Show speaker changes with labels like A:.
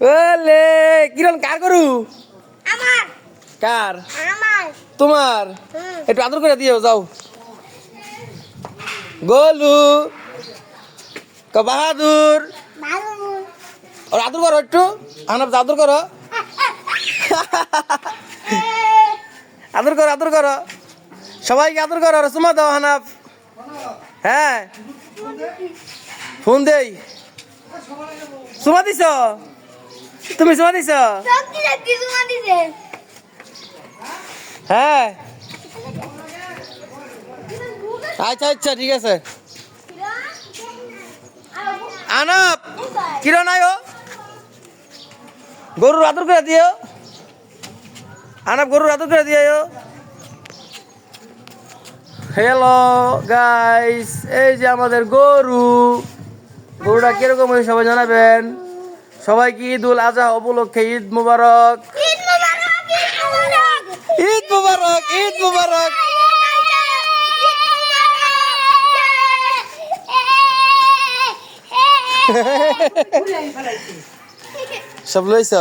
A: ওলে কিরণ কার গরু?
B: আমার
A: কার?
B: আমার
A: তোমার?
B: হুম।
A: একটু আদর করে দিও যাও। গোলু বাহাদুর
B: ভালো
A: ওর আদর করো একটু। আনাপ আদর করো, আদর করো, আদর করো, সবাইকে আদর করো। সুমা দাও হানাফ। হ্যাঁ ফোন দেই। সুমা দিছ? তুমি সুমা দিছ?
B: শক্তি শক্তি তোমার দিছে
A: হ্যাঁ আচ্ছা আচ্ছা ঠিক আছে। আনাপ কিরণ আয়ো, গরুর আদর করে দিও। আনাপ গরুর আদর করে দিও। হ্যালো গাইস, এই যে আমাদের গরু। গরুটা কিরকম হয়েছে সবাই জানাবেন। সবাইকে ঈদ উল আজহা উপলক্ষে ঈদ মুবারক।
B: ঈদ মোবারক ঈদ মোবারক
A: ঈদ মুবারক, ঈদ মুবারক। সব লইছ?